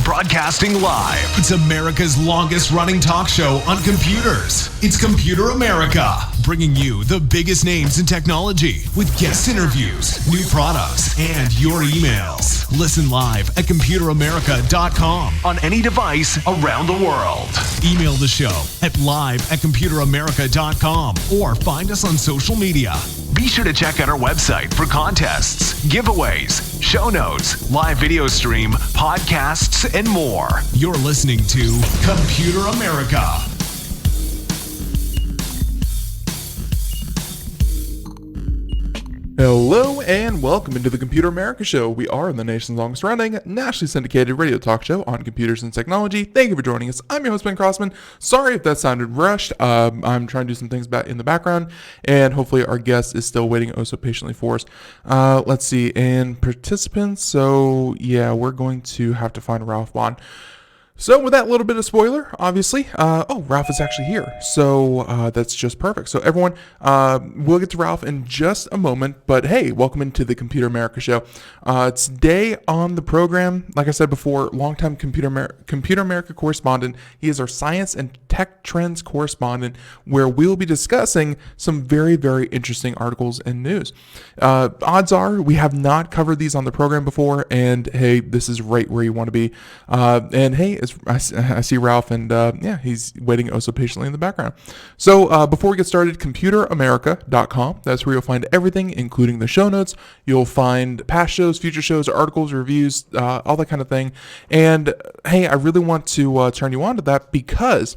Broadcasting live. It's America's longest running talk show on computers. It's Computer America, bringing you the biggest names in technology with guest interviews, new products, and your emails. Listen live at computeramerica.com on any device around the world. Email the show at live@computeramerica.com or find us on social media. Be sure to check out our website for contests, giveaways, show notes, live video stream, podcasts, and more. You're listening to Computer America. Hello and welcome into the Computer America Show. We are the nation's longest running, nationally syndicated radio talk show on computers and technology. Thank you for joining us. I'm your host, Ben Crossman. Sorry if that sounded rushed. I'm trying to do some things back in the background, and hopefully our guest is still waiting oh so patiently for us. Let's see, and participants. So yeah, we're going to have to find Ralph Bond. So with that little bit of spoiler, obviously, Ralph is actually here. So that's just perfect. So everyone, we'll get to Ralph in just a moment. But hey, welcome into the Computer America Show. Today on the program, like I said before, longtime Computer America correspondent. He is our science and tech trends correspondent, where we'll be discussing some very, very interesting articles and news. Odds are we have not covered these on the program before. And hey, this is right where you want to be. And hey, I see Ralph, and he's waiting oh so patiently in the background. So before we get started, computeramerica.com. That's where you'll find everything, including the show notes. You'll find past shows, future shows, articles, reviews, all that kind of thing. And hey, I really want to turn you on to that because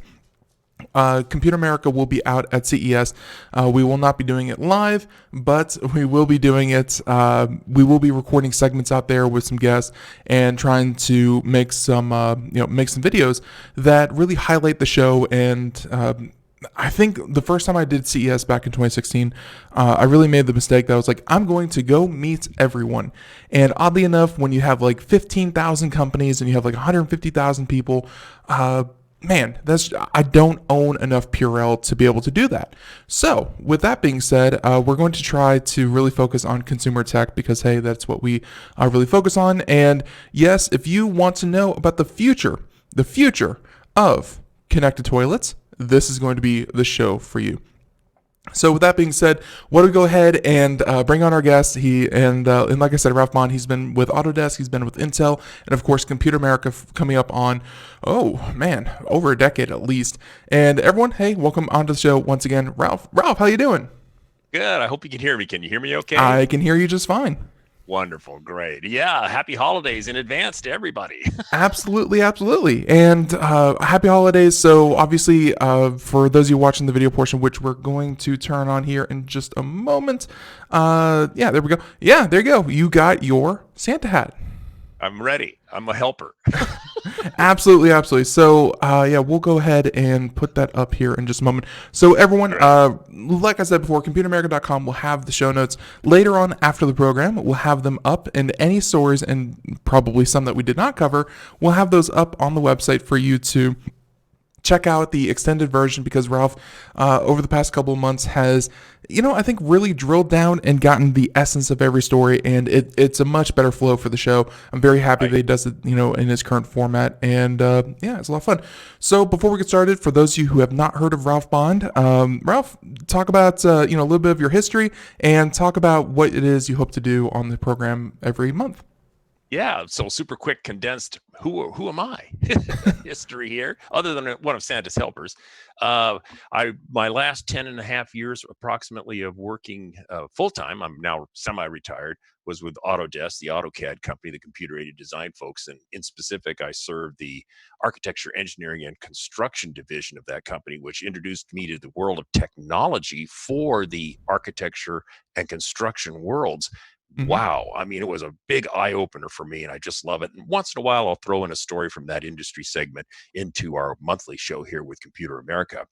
Computer America will be out at CES. We will not be doing it live, but we will be doing it. We will be recording segments out there with some guests and trying to make some videos that really highlight the show. And I think the first time I did CES back in 2016, I really made the mistake that I was like, I'm going to go meet everyone. And oddly enough, when you have like 15,000 companies and you have like 150,000 people, man, I don't own enough Purell to be able to do that. So with that being said, we're going to try to really focus on consumer tech because, hey, that's what we really focus on. And yes, if you want to know about the future of connected toilets, this is going to be the show for you. So with that being said, why don't we go ahead and bring on our guest? And like I said, Ralph Bond, he's been with Autodesk, he's been with Intel, and of course, Computer America coming up on, over a decade at least. And everyone, hey, welcome onto the show once again. Ralph, how you doing? Good. I hope you can hear me. Can you hear me okay? I can hear you just fine. Wonderful. Great. Yeah. Happy holidays in advance to everybody. Absolutely. And happy holidays. So obviously, for those of you watching the video portion, which we're going to turn on here in just a moment. There we go. Yeah, there you go. You got your Santa hat. I'm ready. I'm a helper. Absolutely. So, we'll go ahead and put that up here in just a moment. So everyone, like I said before, computeramerica.com will have the show notes later on after the program. We'll have them up, and any stories, and probably some that we did not cover, we'll have those up on the website for you to check out the extended version, because Ralph, over the past couple of months has, I think really drilled down and gotten the essence of every story, and it's a much better flow for the show. I'm very happy that he does it, in his current format, and it's a lot of fun. So before we get started, for those of you who have not heard of Ralph Bond, Ralph, talk about, a little bit of your history and talk about what it is you hope to do on the program every month. Yeah, so super quick, condensed. Who am I? History here, other than one of Santa's helpers. My last 10 and a half years approximately of working full time, I'm now semi-retired, was with Autodesk, the AutoCAD company, the computer-aided design folks. And in specific, I served the architecture, engineering, and construction division of that company, which introduced me to the world of technology for the architecture and construction worlds. Mm-hmm. Wow. I mean, it was a big eye opener for me, and I just love it. And once in a while, I'll throw in a story from that industry segment into our monthly show here with Computer America.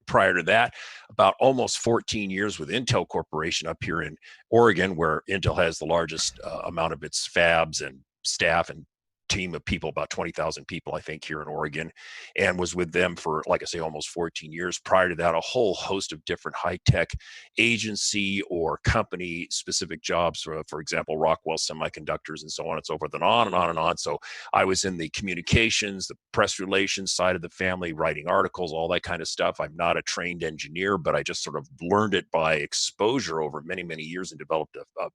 Prior to that, about almost 14 years with Intel Corporation up here in Oregon, where Intel has the largest amount of its fabs and staff and team of people, about 20,000 people, I think, here in Oregon, and was with them for, like I say, almost 14 years. Prior to that, a whole host of different high-tech agency or company specific jobs, for example, Rockwell Semiconductors and so on and so forth, and on and on and on. So I was in the communications, the press relations side of the family, writing articles, all that kind of stuff. I'm not a trained engineer, but I just sort of learned it by exposure over many, many years and developed a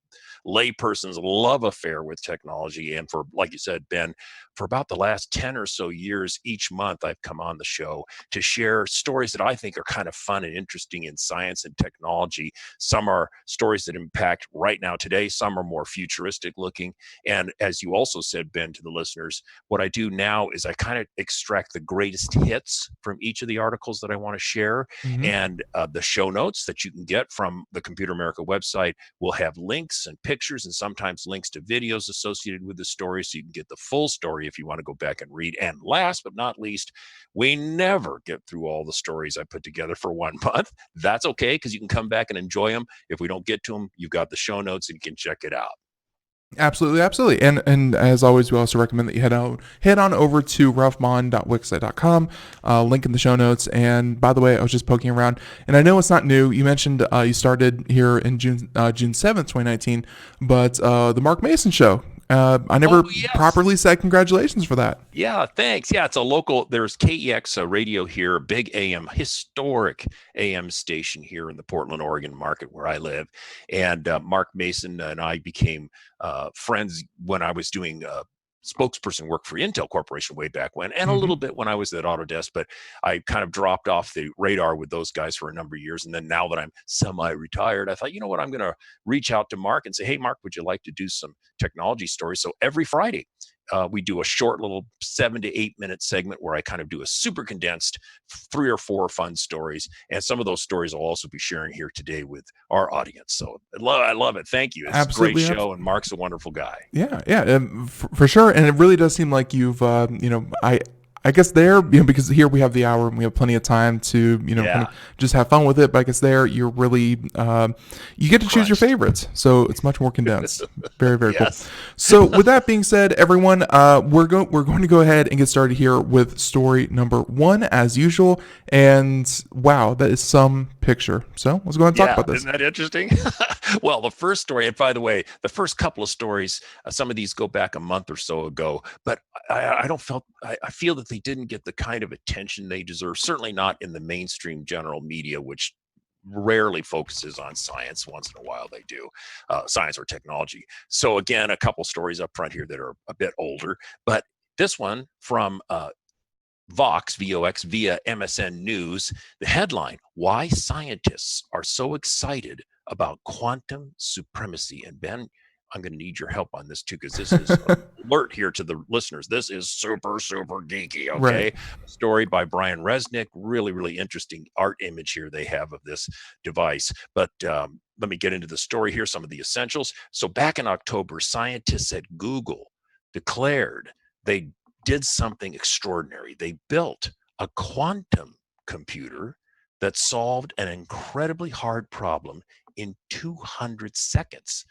layperson's love affair with technology. And for, like you said, Ben, for about the last 10 or so years, each month I've come on the show to share stories that I think are kind of fun and interesting in science and technology. Some are stories that impact right now today, some are more futuristic looking. And as you also said, Ben, to the listeners, what I do now is I kind of extract the greatest hits from each of the articles that I want to share. Mm-hmm. And the show notes that you can get from the Computer America website will have links and pictures and sometimes links to videos associated with the story, so you can get the full story if you want to go back and read. And last but not least, we never get through all the stories I put together for 1 month. That's okay, because you can come back and enjoy them. If we don't get to them, you've got the show notes and you can check it out. Absolutely. And as always, we also recommend that you head on over to ralphmon.wixsite.com, link in the show notes. And by the way, I was just poking around, and I know it's not new. You mentioned you started here in June 7th, 2019, but the Mark Mason show. I never properly said congratulations for that. Yeah, thanks. Yeah, it's a local, there's KEX radio here, a big AM, historic AM station here in the Portland, Oregon market where I live. And Mark Mason and I became friends when I was doing spokesperson work for Intel Corporation way back when, and a little bit when I was at Autodesk, but I kind of dropped off the radar with those guys for a number of years. And then now that I'm semi-retired, I thought, you know what, I'm going to reach out to Mark and say, hey, Mark, would you like to do some technology stories? So every Friday, we do a short little 7 to 8 minute segment where I kind of do a super condensed 3 or 4 fun stories. And some of those stories I'll also be sharing here today with our audience. So I love it. Thank you. It's Absolutely. a great show, and Mark's a wonderful guy. Yeah, for sure. And it really does seem like you've, I guess there, because here we have the hour and we have plenty of time to, kind of just have fun with it. But I guess there you're really, you get to choose your favorites. So it's much more condensed. Very, very cool. So with that being said, everyone, we're going to go ahead and get started here with story number 1 as usual. And wow, that is some picture. So let's go ahead and talk about this. Isn't that interesting? Well, the first story, and by the way, the first couple of stories, some of these go back a month or so ago, but I feel that they didn't get the kind of attention they deserve, certainly not in the mainstream general media, which rarely focuses on science. Once in a while they do, science or technology. So again, a couple stories up front here that are a bit older, but this one from Vox, VOX, via MSN News, the headline, why scientists are so excited about quantum supremacy. And Ben, I'm going to need your help on this too, because this is alert here to the listeners. This is super, super geeky. Okay. Right. A story by Brian Resnick. Really, really interesting art image here they have of this device. But let me get into the story here, some of the essentials. So back in October, scientists at Google declared they did something extraordinary. They built a quantum computer that solved an incredibly hard problem in 200 seconds.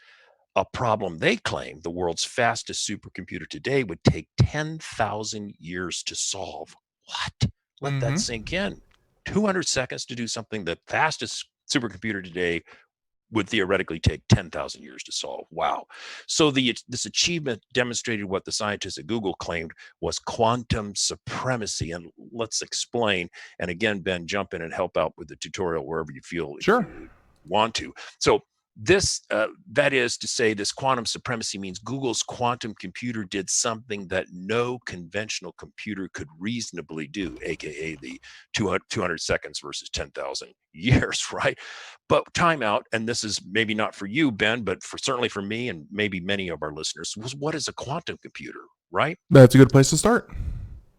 A problem they claim the world's fastest supercomputer today would take 10,000 years to solve. What? Let that sink in. 200 seconds to do something the fastest supercomputer today would theoretically take 10,000 years to solve. Wow. So this achievement demonstrated what the scientists at Google claimed was quantum supremacy. And let's explain. And again, Ben, jump in and help out with the tutorial wherever you feel Sure. you want to. So this, that is to say, this quantum supremacy means Google's quantum computer did something that no conventional computer could reasonably do, aka the 200 seconds versus 10,000 years, right? But time out, and this is maybe not for you, Ben, but certainly for me and maybe many of our listeners, was what is a quantum computer, right? That's a good place to start.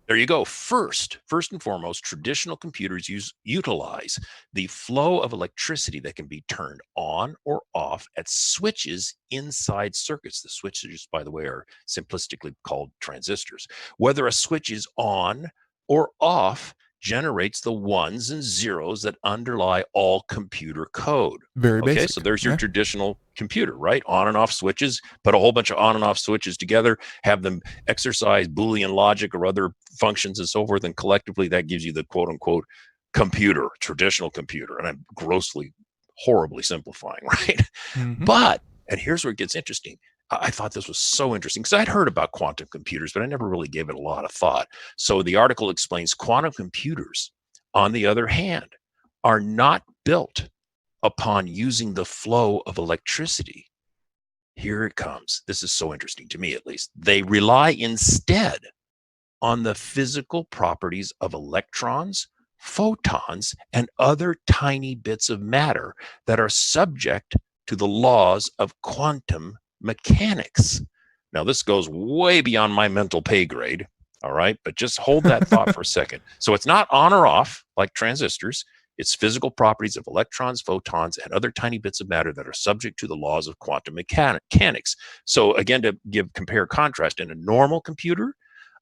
There you go. First and foremost, traditional computers utilize the flow of electricity that can be turned on or off at switches inside circuits. The switches, by the way, are simplistically called transistors. Whether a switch is on or off generates the ones and zeros that underlie all computer code. Very basic. Okay, so there's your traditional computer, right? On and off switches, put a whole bunch of on and off switches together, have them exercise Boolean logic or other functions and so forth. And collectively, that gives you the quote unquote computer, traditional computer. And I'm horribly simplifying, right? Mm-hmm. But, and here's where it gets interesting. I thought this was so interesting because I'd heard about quantum computers, but I never really gave it a lot of thought. So the article explains quantum computers, on the other hand, are not built upon using the flow of electricity. Here it comes. This is so interesting to me, at least. They rely instead on the physical properties of electrons, photons, and other tiny bits of matter that are subject to the laws of quantum mechanics. Now, this goes way beyond my mental pay grade, all right? But just hold that thought for a second. So it's not on or off like transistors. It's physical properties of electrons, photons, and other tiny bits of matter that are subject to the laws of quantum mechanics. So again, to compare contrast, in a normal computer,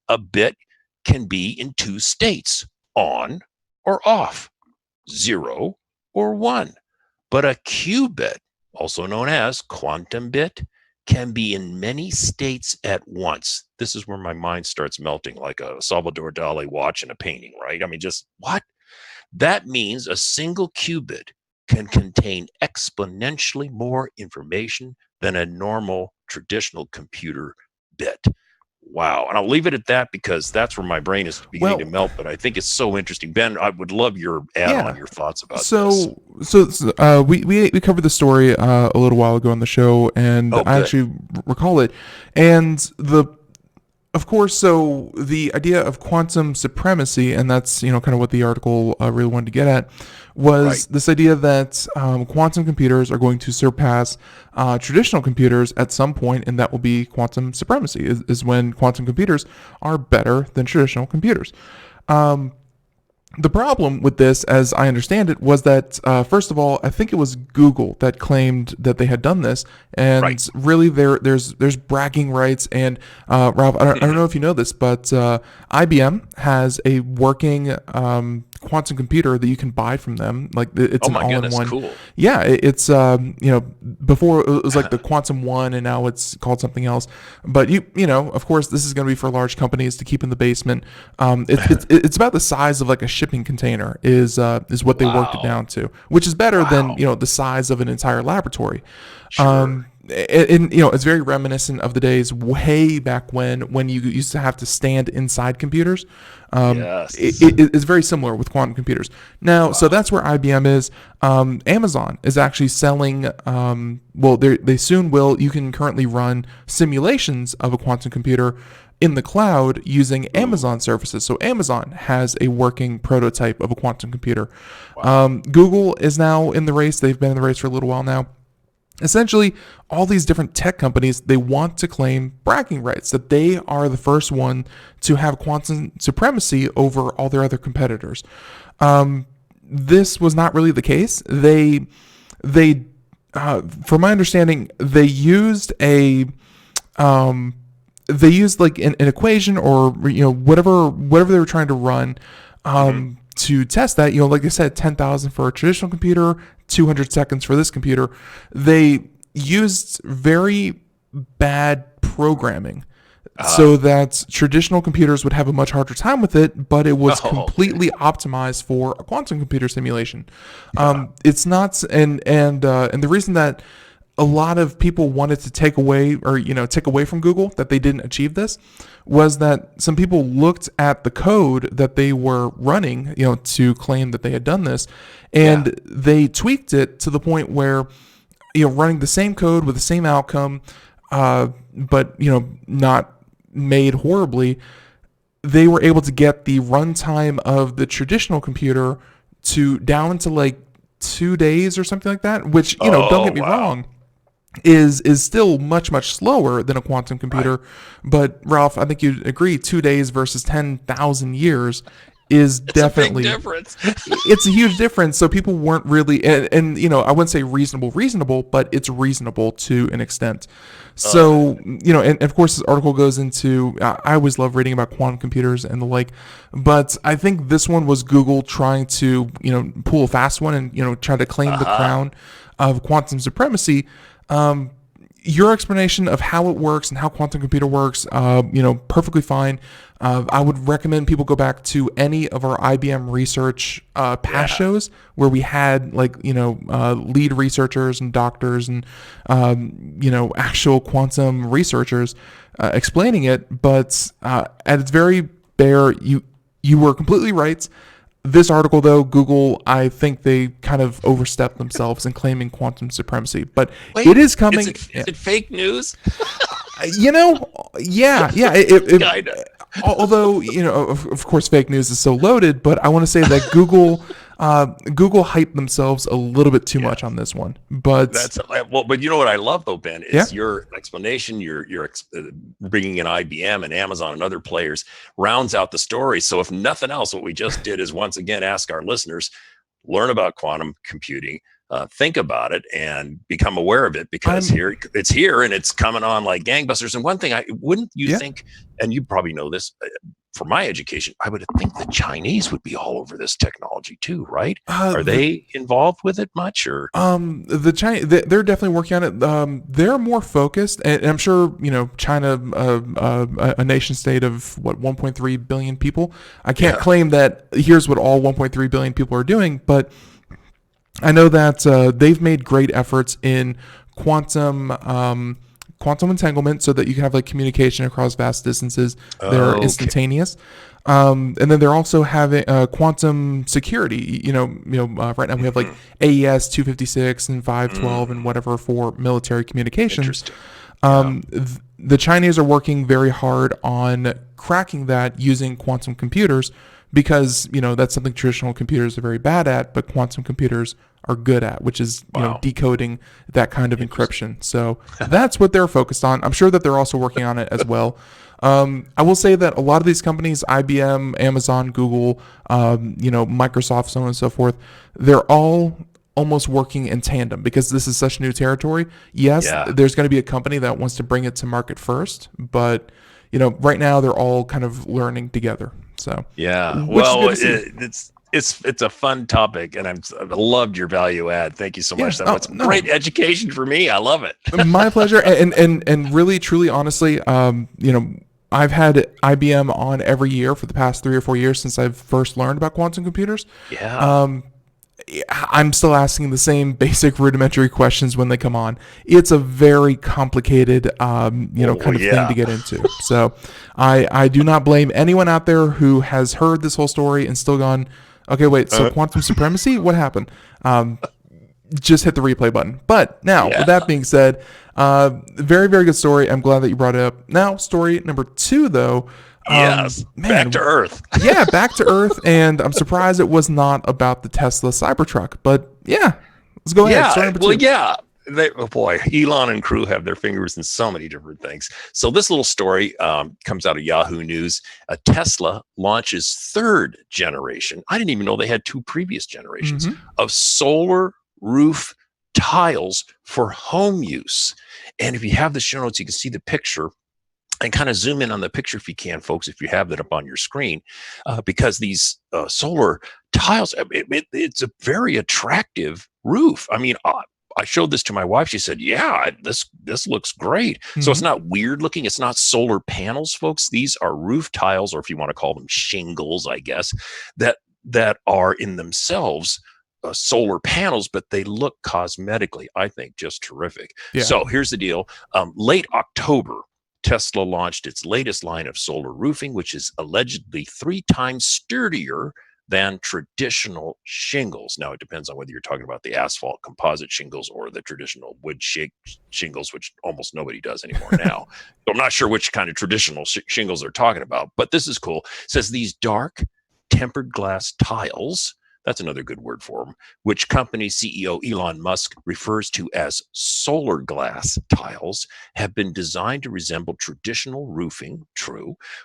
a bit can be in two states, on or off, 0 or 1. But a qubit, also known as quantum bit, can be in many states at once. This is where my mind starts melting like a Salvador Dali watch in a painting, right? I mean, just what? That means a single qubit can contain exponentially more information than a normal traditional computer bit. Wow. And I'll leave it at that because that's where my brain is beginning to melt. But I think it's so interesting. Ben, I would love your add-on, your thoughts about this. So we covered the story a little while ago on the show, and I actually recall it. And of course, so the idea of quantum supremacy, and that's, kind of what the article really wanted to get at, was this idea that quantum computers are going to surpass traditional computers at some point, and that will be quantum supremacy, is when quantum computers are better than traditional computers. The problem with this, as I understand it, was that, first of all, I think it was Google that claimed that they had done this. And really, there's bragging rights. And Ralph, I don't know if you know this, but IBM has a working quantum computer that you can buy from them. Like, it's an all-in-one. Cool. Yeah, it's before it was like the Quantum One, and now it's called something else. But of course, this is going to be for large companies to keep in the basement. It's about the size of like a shipping container is what they worked it down to, which is better than the size of an entire laboratory. Sure. And it's very reminiscent of the days way back when you used to have to stand inside computers. Yes. It's very similar with quantum computers. Now, so that's where IBM is. Amazon is actually selling, they soon will. You can currently run simulations of a quantum computer in the cloud using Amazon services. So Amazon has a working prototype of a quantum computer. Google is now in the race. They've been in the race for a little while now. Essentially, all these different tech companies, they want to claim bragging rights, that they are the first one to have quantum supremacy over all their other competitors. This was not really the case. They from my understanding, they used like an equation or whatever they were trying to run to test that. Like I said, 10,000 for a traditional computer, 200 seconds for this computer. They used very bad programming so that traditional computers would have a much harder time with it, but it was completely optimized for a quantum computer simulation. It's not, and the reason that a lot of people wanted to take away from Google that they didn't achieve this was that some people looked at the code that they were running, to claim that they had done this, and they tweaked it to the point where, running the same code with the same outcome, but not made horribly, they were able to get the runtime of the traditional computer down to like 2 days or something like that, which, don't get me wrong, is still much, much slower than a quantum computer. But Ralph, I think you'd agree, 2 days versus 10,000 years is definitely a big difference. It's a huge difference. So people weren't really, and I wouldn't say reasonable, but it's reasonable to an extent. So, and of course this article goes into, I always love reading about quantum computers and the like, but I think this one was Google trying to, pull a fast one and, try to claim the crown of quantum supremacy. Your explanation of how it works and how quantum computer works, perfectly fine. I would recommend people go back to any of our IBM research past shows where we had lead researchers and doctors and actual quantum researchers explaining it. But at its very bare, you were completely right. This article, though, Google, I think they kind of overstepped themselves in claiming quantum supremacy. But Wait, it is coming. Is it fake news? Yeah. Although, of course, fake news is so loaded, but I want to say that Google hyped themselves a little bit too much on this one. But but you know what I love though, Ben, is your explanation. You're bringing in IBM and Amazon and other players rounds out the story. So if nothing else, what we just did is once again ask our listeners, learn about quantum computing. Think about it and become aware of it, because it's here and it's coming on like gangbusters. And one thing wouldn't you think, and you probably know this for my education, I would think the Chinese would be all over this technology too, right? Are they involved with it much, or? The China, they're definitely working on it. They're more focused, and I'm sure China, a nation state of 1.3 billion people. I can't claim that here's what all 1.3 billion people are doing, but I know that they've made great efforts in quantum entanglement, so that you can have communication across vast distances that are instantaneous. And then they're also having quantum security. Right now we have AES 256 and 512 and whatever for military communications. The Chinese are working very hard on cracking that using quantum computers, because that's something traditional computers are very bad at, but quantum computers are good at, which is decoding that kind of encryption. So that's what they're focused on. I'm sure that they're also working on it as well. I will say that a lot of these companies, IBM, Amazon, Google, Microsoft, so on and so forth, they're all almost working in tandem, because this is such new territory. Yes, there's going to be a company that wants to bring it to market first, but right now they're all kind of learning together. So well, it's a fun topic, and I loved your value add. Thank you so much. That was great education for me. I love it. My pleasure. And really, truly, honestly, I've had IBM on every year for the past 3 or 4 years since I've first learned about quantum computers. I'm still asking the same basic rudimentary questions when they come on. It's a very complicated, thing to get into. So I do not blame anyone out there who has heard this whole story and still gone, okay, wait, so quantum supremacy? What happened? Just hit the replay button. But now, with that being said, very, very good story. I'm glad that you brought it up. Now, story number 2, though. Back to Earth. Back to Earth. And I'm surprised it was not about the Tesla Cybertruck. But let's go ahead. Story number 2. Elon and crew have their fingers in so many different things. So this little story comes out of Yahoo News. Tesla launches 3rd generation. I didn't even know they had 2 previous generations of solar roof tiles for home use. And if you have the show notes, you can see the picture. And kind of zoom in on the picture if you can, folks, if you have that up on your screen, because these solar tiles, it's a very attractive roof. I mean, I showed this to my wife. She said, this looks great. So it's not weird looking. It's not solar panels, folks. These are roof tiles, or if you want to call them shingles, I guess, that are in themselves solar panels, but they look cosmetically, I think, just terrific. So here's the deal. Late October, Tesla launched its latest line of solar roofing, which is allegedly 3 times sturdier than traditional shingles. Now, it depends on whether you're talking about the asphalt composite shingles or the traditional wood shingles, which almost nobody does anymore now. So I'm not sure which kind of traditional shingles they're talking about, but this is cool. It says these dark tempered glass tiles, that's another good word for them, which company CEO Elon Musk refers to as solar glass tiles, have been designed to resemble traditional roofing,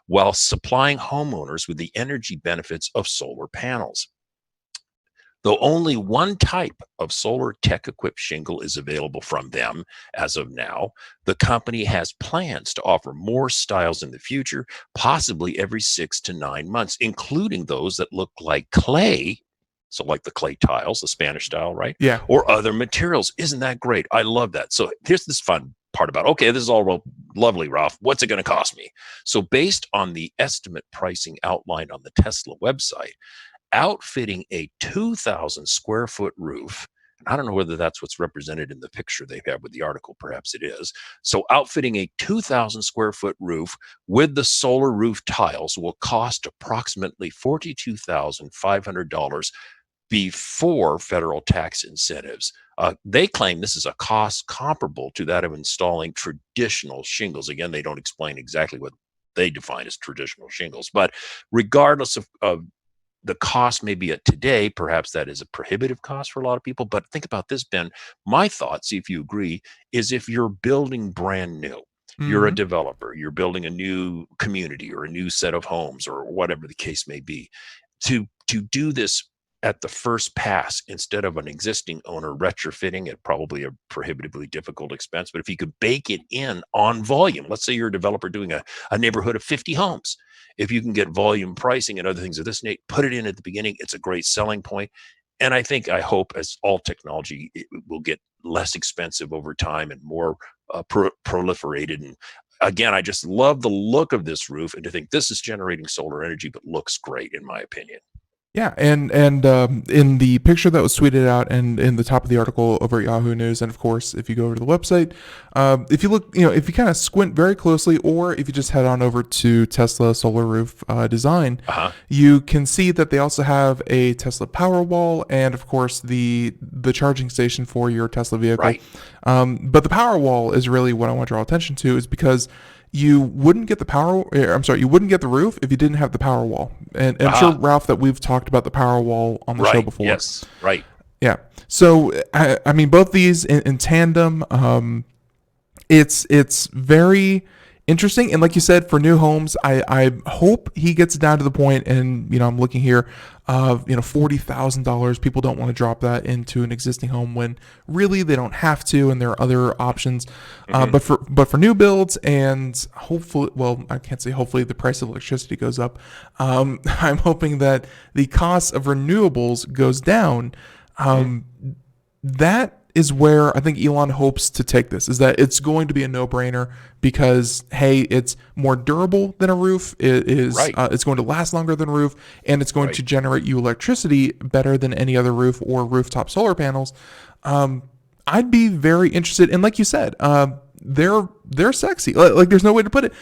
while supplying homeowners with the energy benefits of solar panels. Though only one type of solar tech-equipped shingle is available from them as of now, the company has plans to offer more styles in the future, possibly every 6 to 9 months, including those that look like clay So like the clay tiles, the Spanish style, right? Yeah. Or other materials. Isn't that great? I love that. So here's this fun part about, okay, this is all lovely, Ralph. What's it going to cost me? So based on the estimate pricing outlined on the Tesla website, outfitting a 2,000 square foot roof, I don't know whether that's what's represented in the picture they have with the article. Perhaps it is. So outfitting a 2,000 square foot roof with the solar roof tiles will cost approximately $42,500 before federal tax incentives. They claim this is a cost comparable to that of installing traditional shingles. Again, they don't explain exactly what they define as traditional shingles, but regardless of the cost maybe at today, perhaps that is a prohibitive cost for a lot of people. But think about this, Ben. My thought, see if you agree, is if you're building brand new, you're a developer, you're building a new community or a new set of homes or whatever the case may be, to do this at the first pass instead of an existing owner retrofitting at probably a prohibitively difficult expense. But if you could bake it in on volume, let's say you're a developer doing a neighborhood of 50 homes. If you can get volume pricing and other things of this nature, put it in at the beginning, it's a great selling point. And I hope as all technology, it will get less expensive over time and more proliferated. And again, I just love the look of this roof, and to think this is generating solar energy, but looks great in my opinion. Yeah, and in the picture that was tweeted out and in the top of the article over at Yahoo News, and of course, if you go over to the website, if you look, if you kind of squint very closely, or if you just head on over to Tesla Solar Roof Design, you can see that they also have a Tesla Powerwall and, of course, the charging station for your Tesla vehicle. Right. But the Powerwall is really what I want to draw attention to, is because you wouldn't get you wouldn't get the roof if you didn't have the Powerwall. And I'm sure, Ralph, that we've talked about the Powerwall on the show before. Yes, right. Yeah. So, I mean, both these in tandem, it's very interesting. And like you said, for new homes, I hope he gets down to the point, and, I'm looking here, of, $40,000. People don't want to drop that into an existing home when really they don't have to, and there are other options. But for new builds, and hopefully, well, I can't say hopefully, the price of electricity goes up. I'm hoping that the cost of renewables goes down. That is where I think Elon hopes to take this, is that it's going to be a no-brainer because, hey, it's more durable than a roof. It is, it's going to last longer than a roof, and it's going to generate you electricity better than any other roof or rooftop solar panels. I'd be very interested, and like you said, they're sexy. Like there's no way to put it.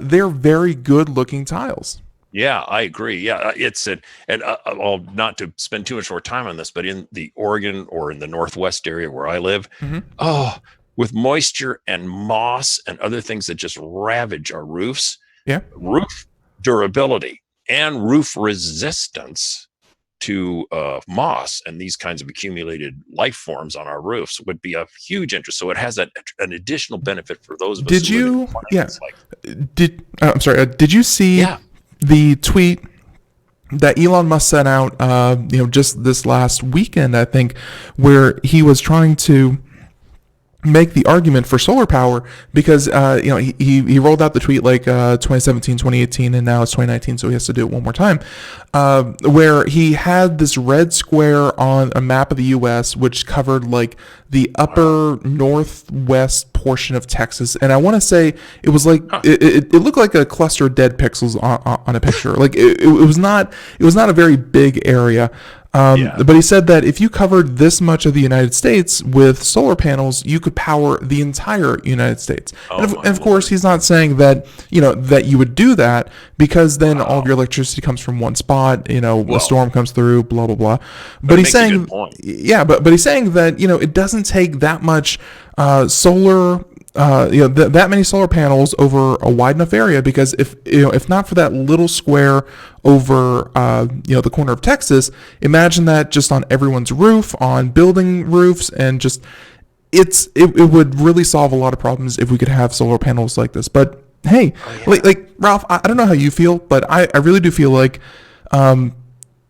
They're very good-looking tiles. Yeah, I agree. Yeah, I'll not to spend too much more time on this, but in the Oregon or in the Northwest area where I live, with moisture and moss and other things that just ravage our roofs, roof durability and roof resistance to moss and these kinds of accumulated life forms on our roofs would be a huge interest. So it has an additional benefit for those of us. Did you see the tweet that Elon Musk sent out, just this last weekend, I think, where he was trying to make the argument for solar power because, he rolled out the tweet like 2017, 2018, and now it's 2019, so he has to do it one more time, where he had this red square on a map of the U.S., which covered like the upper northwest portion of Texas. And I want to say it was like, it looked like a cluster of dead pixels on a picture. Like it was not a very big area. But he said that if you covered this much of the United States with solar panels, you could power the entire United States. And of course, he's not saying that, that you would do that, because then all of your electricity comes from one spot, a storm comes through, blah, blah, blah. But he's saying, but he's saying that, it doesn't take that much solar that many solar panels over a wide enough area, because if not for that little square over the corner of Texas, imagine that just on everyone's roof, on building roofs, and just it would really solve a lot of problems if we could have solar panels like this. But hey, like Ralph, I don't know how you feel, but I really do feel like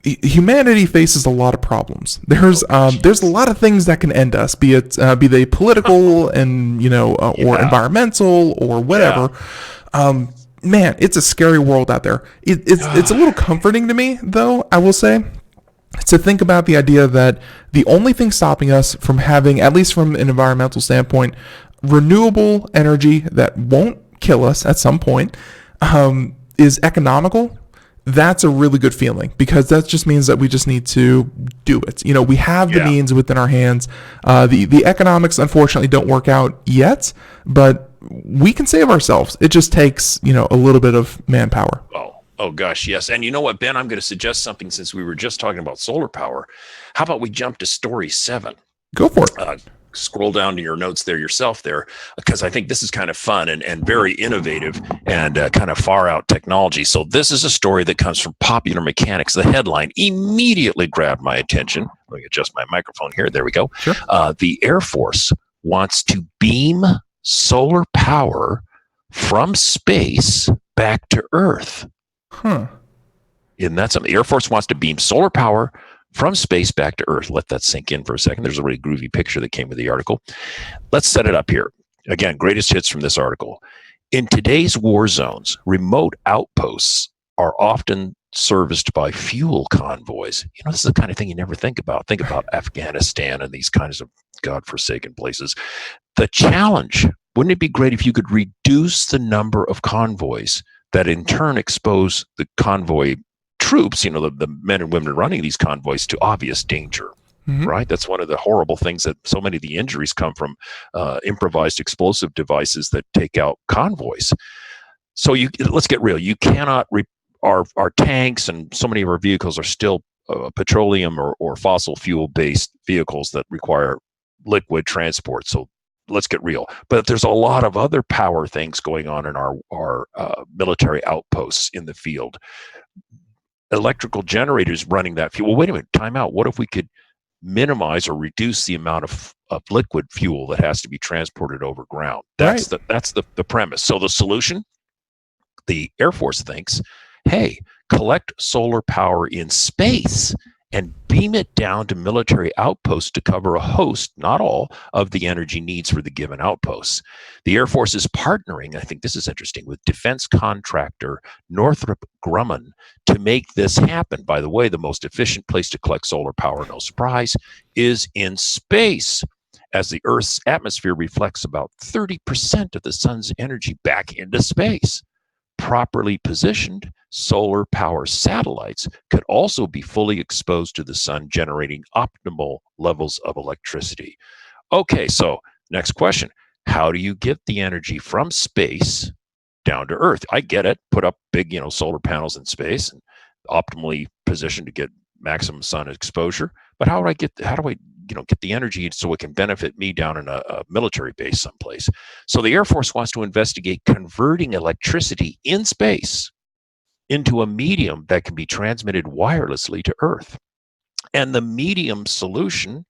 humanity faces a lot of problems. There's a lot of things that can end us, be they political and or environmental or whatever. Man, it's a scary world out there. It's a little comforting to me, though, I will say, to think about the idea that the only thing stopping us from having, at least from an environmental standpoint, renewable energy that won't kill us at some point, is economical. That's a really good feeling, because that just means that we just need to do it. We have the means within our hands. The economics, unfortunately, don't work out yet, but we can save ourselves. It just takes, a little bit of manpower. Oh gosh, yes. And you know what, Ben? I'm going to suggest something, since we were just talking about solar power. How about we jump to story 7? Go for it. Scroll down to your notes there yourself there, because I think this is kind of fun and very innovative and kind of far out technology. So this is a story that comes from Popular Mechanics. The headline immediately grabbed my attention. Let me adjust my microphone here. There we go. Sure. The Air Force wants to beam solar power from space back to Earth. Isn't that something? The Air Force wants to beam solar power from space back to Earth. Let that sink in for a second. There's a really groovy picture that came with the article. Let's set it up here. Again, greatest hits from this article. In today's war zones, remote outposts are often serviced by fuel convoys. This is the kind of thing you never think about. Think about Afghanistan and these kinds of godforsaken places. The challenge, wouldn't it be great if you could reduce the number of convoys that in turn expose the convoy troops, the men and women running these convoys, to obvious danger, right? That's one of the horrible things, that so many of the injuries come from improvised explosive devices that take out convoys. So let's get real. You cannot, our tanks and so many of our vehicles are still petroleum or fossil fuel based vehicles that require liquid transport. So let's get real. But there's a lot of other power things going on in our military outposts in the field. Electrical generators running that fuel. Well, wait a minute, time out. What if we could minimize or reduce the amount of liquid fuel that has to be transported over ground? That's the premise. So the solution, the Air Force thinks, hey, collect solar power in space and beam it down to military outposts to cover a host, not all, of the energy needs for the given outposts. The Air Force is partnering, I think this is interesting, with defense contractor Northrop Grumman to make this happen. By the way, the most efficient place to collect solar power, no surprise, is in space, as the Earth's atmosphere reflects about 30% of the sun's energy back into space. Properly positioned, solar power satellites could also be fully exposed to the sun, generating optimal levels of electricity. Okay, so next question. How do you get the energy from space down to Earth? I get it. Put up big, solar panels in space and optimally positioned to get maximum sun exposure. But how do I get the energy so it can benefit me down in a military base someplace? So the Air Force wants to investigate converting electricity in space into a medium that can be transmitted wirelessly to Earth. And the medium solution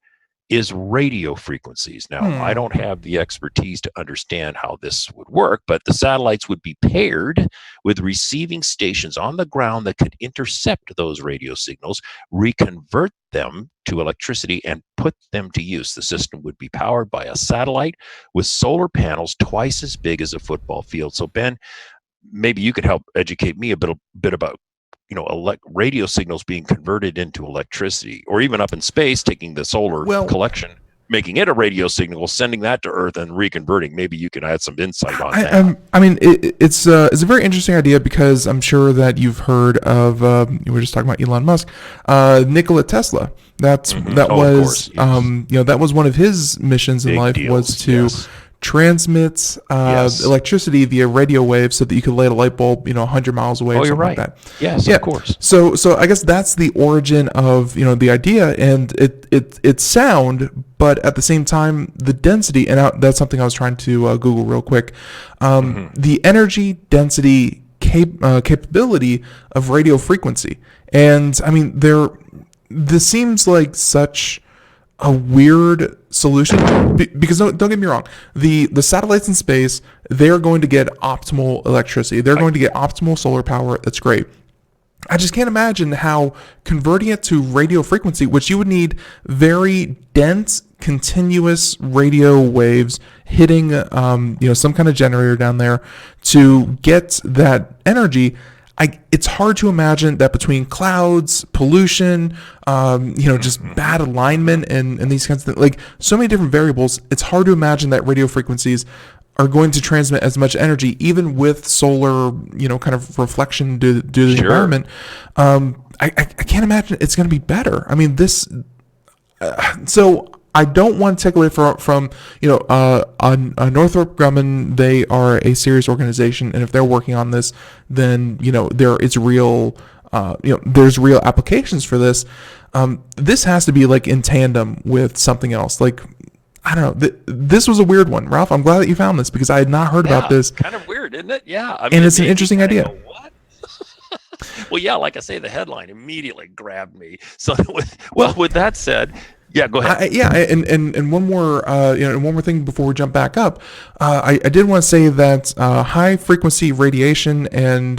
is radio frequencies. Now, I don't have the expertise to understand how this would work, but the satellites would be paired with receiving stations on the ground that could intercept those radio signals, reconvert them to electricity, and put them to use. The system would be powered by a satellite with solar panels twice as big as a football field. So, Ben, maybe you could help educate me a bit about radio signals being converted into electricity, or even up in space, taking the solar collection, making it a radio signal, sending that to Earth and reconverting. Maybe you can add some insight on that. It's a very interesting idea, because I'm sure that you've heard of, we were just talking about Elon Musk, Nikola Tesla. That was one of his missions in life, was to transmits electricity via radio waves so that you could light a light bulb 100 miles away or something like that. Of course. So I guess that's the origin of the idea, and it's sound, but at the same time the density, and that's something I was trying to Google real quick, the energy density capability of radio frequency. And I mean, this seems like such a weird solution, because don't get me wrong, the satellites in space, they're going to get optimal electricity, they're going to get optimal solar power. That's great. I just can't imagine how converting it to radio frequency, which you would need very dense continuous radio waves hitting some kind of generator down there to get that energy. it's hard to imagine that between clouds, pollution, just bad alignment and these kinds of things, like so many different variables, it's hard to imagine that radio frequencies are going to transmit as much energy, even with solar, kind of reflection due to the environment. I can't imagine it's going to be better. I mean, so I don't want to take away from Northrop Grumman. They are a serious organization, and if they're working on this, then there is real, there's real applications for this. This has to be like in tandem with something else. Like, I don't know. This was a weird one, Ralph. I'm glad that you found this because I had not heard about this. Kind of weird, isn't it? Yeah, and it's an interesting idea. Go, what? Well, yeah, like I say, the headline immediately grabbed me. So with that said. Yeah, go ahead. And one more, one more thing before we jump back up. I did want to say that high frequency radiation, and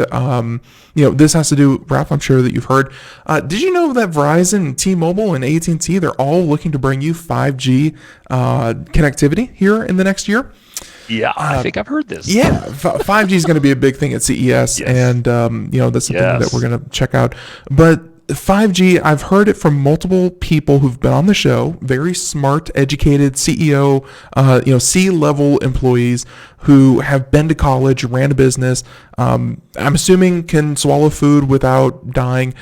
this has to do, Ralph, I'm sure that you've heard. Did you know that Verizon, T-Mobile, and AT&T, they're all looking to bring you 5G connectivity here in the next year? Yeah, I think I've heard this. Yeah, 5G is going to be a big thing at CES, yes. And that's something that we're going to check out. But 5G, I've heard it from multiple people who've been on the show, very smart, educated CEO, C-level employees who have been to college, ran a business, I'm assuming can swallow food without dying.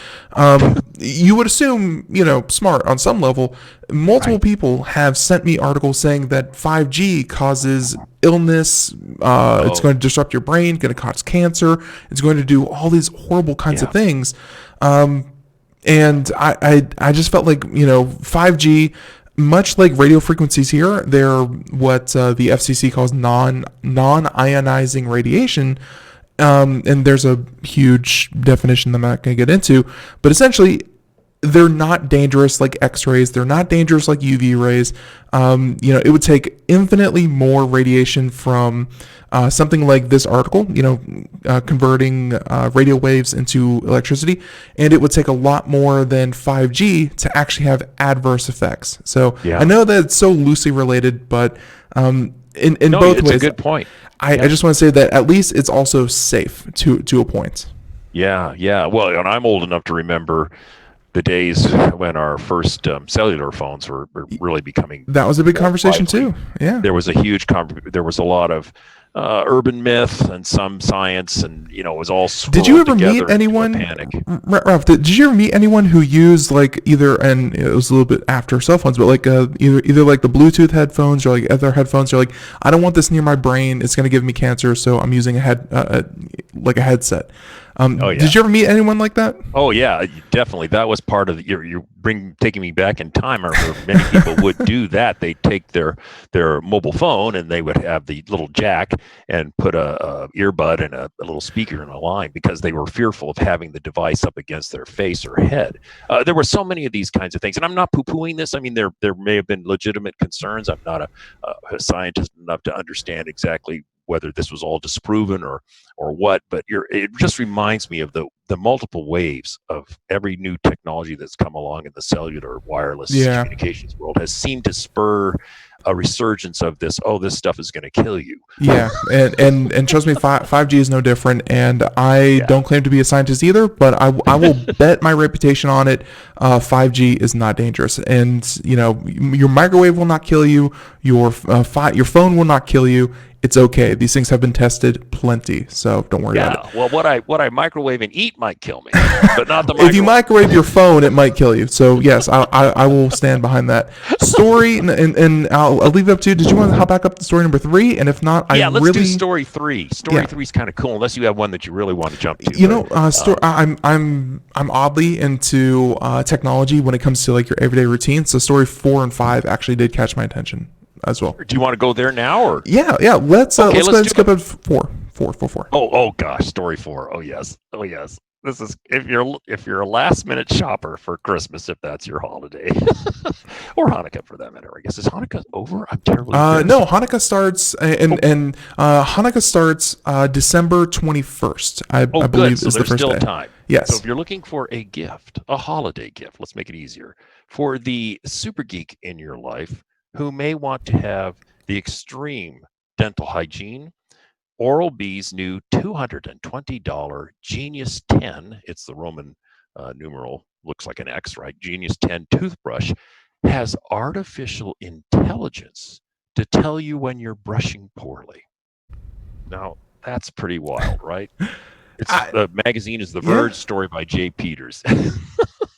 You would assume, smart on some level. Multiple people have sent me articles saying that 5G causes illness, it's going to disrupt your brain, going to cause cancer, it's going to do all these horrible kinds of things. And I just felt like, 5G, much like radio frequencies here, they're what the FCC calls non-ionizing radiation. And there's a huge definition that I'm not going to get into. But essentially, they're not dangerous like X-rays. They're not dangerous like UV rays. It would take infinitely more radiation from something like this article, converting radio waves into electricity, and it would take a lot more than 5G to actually have adverse effects. So I know that it's so loosely related, but in both ways, it's a good point. I just want to say that at least it's also safe to a point. Yeah. Well, and I'm old enough to remember the days when our first cellular phones were really becoming. That was a big conversation lively. Too. Yeah. There was a huge there was a lot of urban myth and some science, and it was all swirled. Did you ever meet anyone, panic. Ralph? Did you ever meet anyone who used like either, and it was a little bit after cell phones, but like either like the Bluetooth headphones or like other headphones? You're like, I don't want this near my brain; it's going to give me cancer, so I'm using a headset. Did you ever meet anyone like that? Oh yeah, definitely. That was part of the, you're taking me back in time. I remember many people would do that. They'd take their mobile phone and they would have the little jack and put a earbud and a little speaker in a line because they were fearful of having the device up against their face or head. There were so many of these kinds of things, and I'm not poo-pooing this. I mean, there may have been legitimate concerns. I'm not a scientist enough to understand exactly whether this was all disproven or what, but it just reminds me of the multiple waves of every new technology that's come along in the cellular wireless communications world has seemed to spur a resurgence of this stuff is going to kill you. Yeah, and trust me, 5G is no different, and I don't claim to be a scientist either, but I will bet my reputation on it. 5G is not dangerous, and your microwave will not kill you, your phone will not kill you. It's okay. These things have been tested plenty, so don't worry about it. Well, what I microwave and eat might kill me, but not the microwave. If you microwave your phone, it might kill you. So yes, I will stand behind that story, and I'll leave it up to you. Did you want to hop back up to story number 3? And if not, let's do story 3. Story 3 is kind of cool, unless you have one that you really want to jump to. I'm oddly into technology when it comes to like your everyday routine. So story 4 and 5 actually did catch my attention as well. Do you want to go there now, or? Yeah. Let's go ahead and skip it. 4. Oh gosh, story 4. Oh yes. This is if you're a last minute shopper for Christmas, if that's your holiday, or Hanukkah for that matter. I guess is Hanukkah over? I'm terribly. No, Hanukkah starts and Hanukkah starts December 21st. I believe so is the first still day. Time. Yes. So if you're looking for a gift, a holiday gift, let's make it easier for the super geek in your life who may want to have the extreme dental hygiene, Oral-B's new $220 Genius 10, it's the Roman numeral, looks like an X, right? Genius 10 toothbrush has artificial intelligence to tell you when you're brushing poorly. Now, that's pretty wild, right? The magazine is The Verge, story by Jay Peters.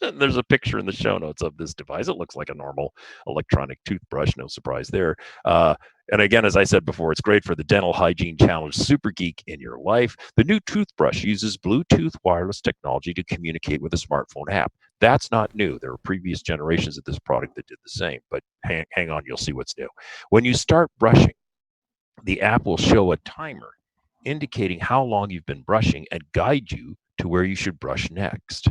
There's a picture in the show notes of this device. It looks like a normal electronic toothbrush, no surprise there. And again, as I said before, it's great for the dental hygiene challenge super geek in your life. The new toothbrush uses Bluetooth wireless technology to communicate with a smartphone app. That's not new. There were previous generations of this product that did the same, but hang on, you'll see what's new. When you start brushing, the app will show a timer indicating how long you've been brushing and guide you to where you should brush next.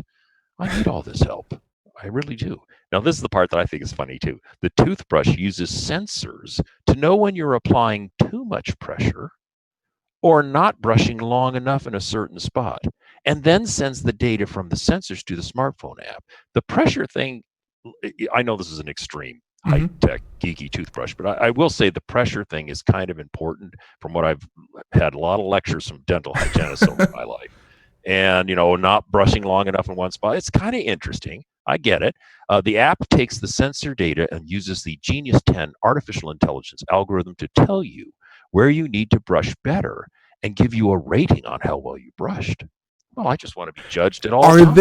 I need all this help. I really do. Now, this is the part that I think is funny too. The toothbrush uses sensors to know when you're applying too much pressure or not brushing long enough in a certain spot, and then sends the data from the sensors to the smartphone app. The pressure thing, I know this is an extreme high-tech geeky toothbrush, but I will say the pressure thing is kind of important from what I've had a lot of lectures from dental hygienists over my life. And, not brushing long enough in one spot. It's kind of interesting. I get it. The app takes the sensor data and uses the Genius 10 artificial intelligence algorithm to tell you where you need to brush better and give you a rating on how well you brushed. Well, I just want to be judged at all times.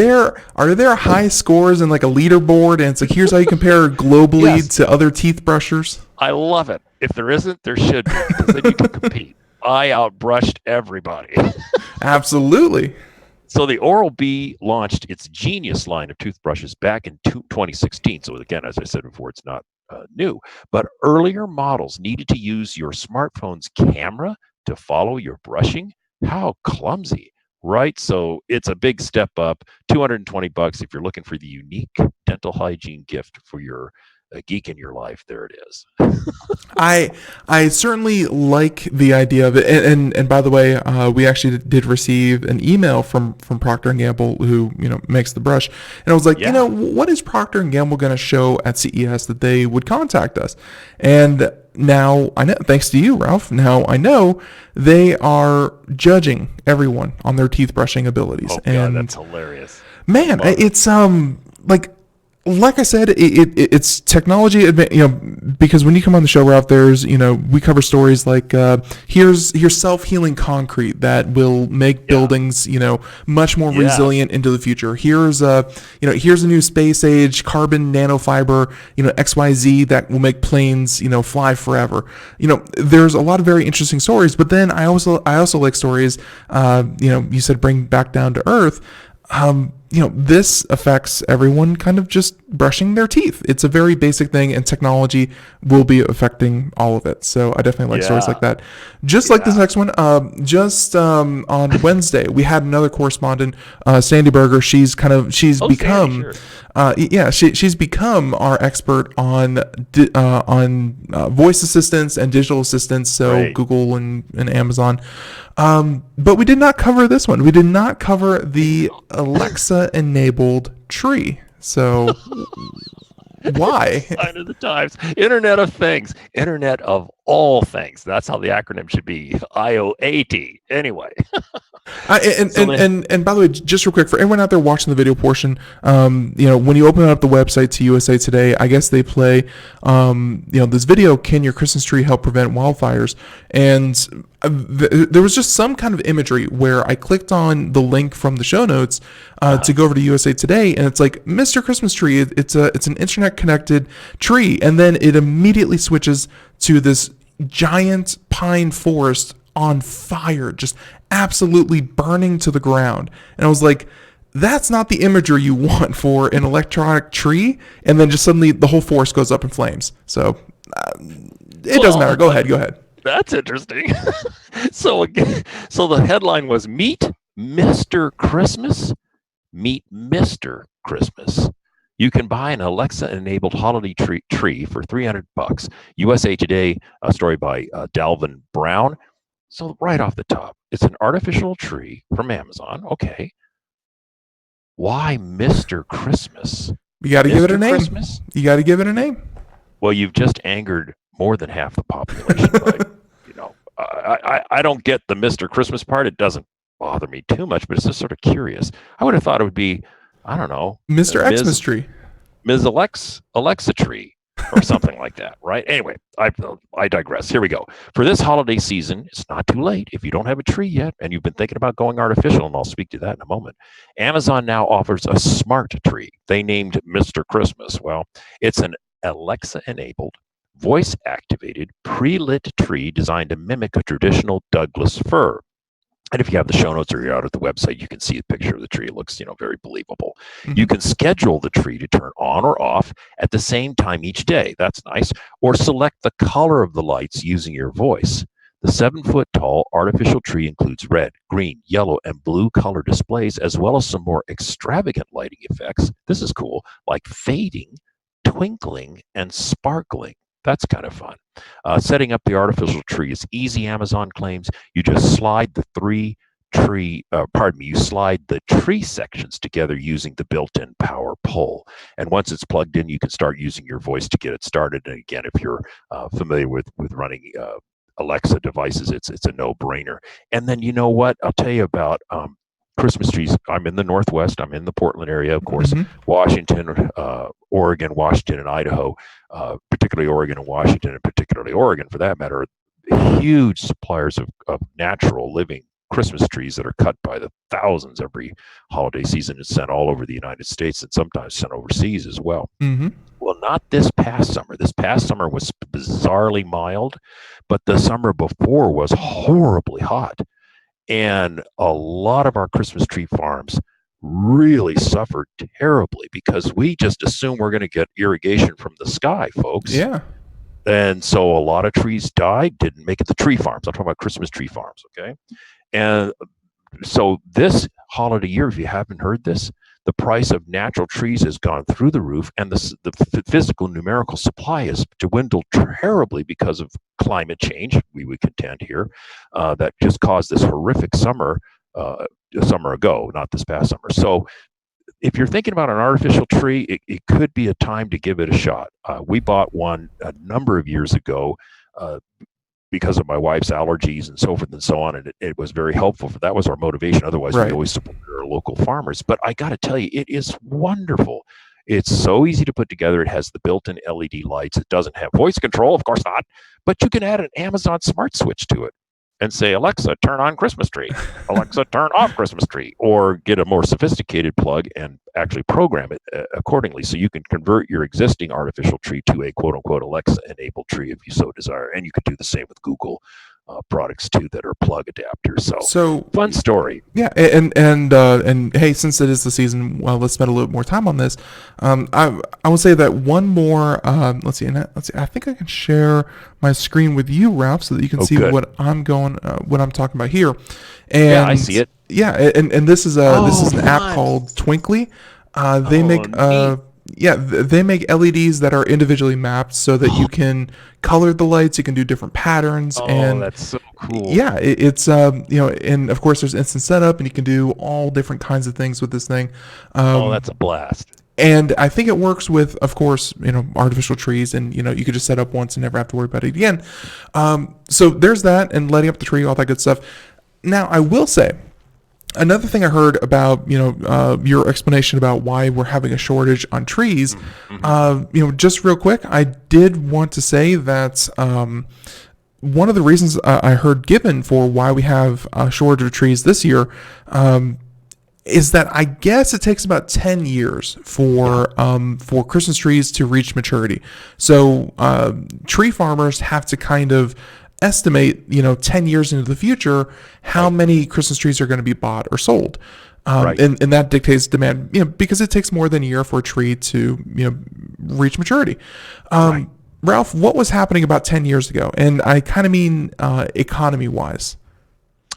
Are there high scores and like a leaderboard, and it's like, here's how you compare globally to other teeth brushers? I love it. If there isn't, there should be, because then you can compete. I outbrushed everybody. Absolutely. So the Oral-B launched its Genius line of toothbrushes back in 2016. So again, as I said before, it's not new. But earlier models needed to use your smartphone's camera to follow your brushing. How clumsy, right? So it's a big step up. $220 if you're looking for the unique dental hygiene gift for your geek in your life. There it is. I certainly like the idea of it, and by the way, we actually did receive an email from Procter & Gamble, who makes the brush, and I was like, what is Procter & Gamble going to show at CES that they would contact us? And now I know, thanks to you, Ralph, now I know they are judging everyone on their teeth brushing abilities. Oh God, that's hilarious. Man, it's like I said, it's technology, because when you come on the show, Ralph, there's, we cover stories like, here's self-healing concrete that will make buildings, much more resilient into the future. Here's a new space age carbon nanofiber, XYZ that will make planes, fly forever. There's a lot of very interesting stories, but then I also like stories, you said bring back down to earth. This affects everyone kind of just brushing their teeth. It's a very basic thing, and technology will be affecting all of it. So I definitely like stories like that. Just like this next one, on Wednesday, we had another correspondent, Sandy Berger. She's become, she's become our expert on voice assistants and digital assistants. So Google and Amazon. But we did not cover this one. We did not cover the Alexa-enabled tree. So why? Sign of the times. Internet of Things. Internet of all things. That's how the acronym should be. IOAT. Anyway. And by the way, just real quick, for everyone out there watching the video portion, when you open up the website to USA Today, I guess they play, this video, Can Your Christmas Tree Help Prevent Wildfires? And there was just some kind of imagery where I clicked on the link from the show notes to go over to USA Today, and it's like, Mr. Christmas Tree, it's an internet connected tree, and then it immediately switches to this giant pine forest on fire, just absolutely burning to the ground. And I was like, that's not the imagery you want for an electronic tree. And then just suddenly the whole forest goes up in flames. So it doesn't matter. Go ahead. That's interesting. So the headline was Meet Mr. Christmas. Meet Mr. Christmas. You can buy an Alexa-enabled holiday tree for $300. USA Today, a story by Dalvin Brown. So right off the top, it's an artificial tree from Amazon. Okay. Why Mr. Christmas? You got to give it a name. Christmas? You got to give it a name. Well, you've just angered more than half the population. Right? I don't get the Mr. Christmas part. It doesn't bother me too much, but it's just sort of curious. I would have thought it would be, I don't know, Mr. Xmas tree. Ms. Alexa tree or something like that, right? Anyway, I digress. Here we go. For this holiday season, it's not too late. If you don't have a tree yet and you've been thinking about going artificial, and I'll speak to that in a moment, Amazon now offers a smart tree they named Mr. Christmas. Well, it's an Alexa-enabled, voice-activated, pre-lit tree designed to mimic a traditional Douglas fir. And if you have the show notes or you're out at the website, you can see a picture of the tree. It looks, very believable. Mm-hmm. You can schedule the tree to turn on or off at the same time each day. That's nice. Or select the color of the lights using your voice. The 7-foot-tall artificial tree includes red, green, yellow, and blue color displays, as well as some more extravagant lighting effects. This is cool, like fading, twinkling, and sparkling. That's kind of fun. Setting up the artificial tree is easy, Amazon claims. You just slide the tree sections together using the built-in power pole. And once it's plugged in, you can start using your voice to get it started. And again, if you're familiar with running Alexa devices, it's a no-brainer. And then you know what? I'll tell you about Christmas trees. I'm in the Northwest. I'm in the Portland area, of course. Mm-hmm. Washington, Oregon, Washington, and Idaho, particularly Oregon and Washington, and particularly Oregon, for that matter, are huge suppliers of natural living Christmas trees that are cut by the thousands every holiday season and sent all over the United States and sometimes sent overseas as well. Mm-hmm. Well, not this past summer. This past summer was bizarrely mild, but the summer before was horribly hot. And a lot of our Christmas tree farms really suffered terribly because we just assume we're going to get irrigation from the sky, folks. Yeah. And so a lot of trees died, didn't make it to tree farms. I'm talking about Christmas tree farms, okay? And so this holiday year, if you haven't heard this, the price of natural trees has gone through the roof, and the physical numerical supply has dwindled terribly because of climate change, we would contend here, that just caused this horrific summer a summer ago, not this past summer. So if you're thinking about an artificial tree, it could be a time to give it a shot. We bought one a number of years ago because of my wife's allergies and so forth and so on, and it was very helpful. That was our motivation. Otherwise, we always supported our local farmers. But I got to tell you, it is wonderful. It's so easy to put together. It has the built-in LED lights. It doesn't have voice control, of course not, but you can add an Amazon smart switch to it and say, Alexa, turn on Christmas tree. Alexa, turn off Christmas tree. Or get a more sophisticated plug and actually program it accordingly. So you can convert your existing artificial tree to a quote-unquote Alexa-enabled tree if you so desire. And you can do the same with Google products too that are plug adapters. So fun story. Yeah, and hey, since it is the season, well, let's spend a little more time on this. I will say that one more. Let's see. I think I can share my screen with you, Ralph, so that you can see what I'm talking about here. And yeah, I see it. Yeah, and this is an app called Twinkly. They make LEDs that are individually mapped so that you can color the lights. You can do different patterns. And that's so cool. Yeah, it's and of course there's instant setup, and you can do all different kinds of things with this thing. That's a blast. And I think it works with, of course, artificial trees, and you could just set up once and never have to worry about it again. So there's that, and lighting up the tree, all that good stuff. Now I will say, another thing I heard about, your explanation about why we're having a shortage on trees, just real quick, I did want to say that one of the reasons I heard given for why we have a shortage of trees this year is that I guess it takes about 10 years for Christmas trees to reach maturity. So tree farmers have to kind of estimate, 10 years into the future, how many Christmas trees are going to be bought or sold. And that dictates demand, because it takes more than a year for a tree to, reach maturity. Ralph, what was happening about 10 years ago? And I kind of mean economy-wise.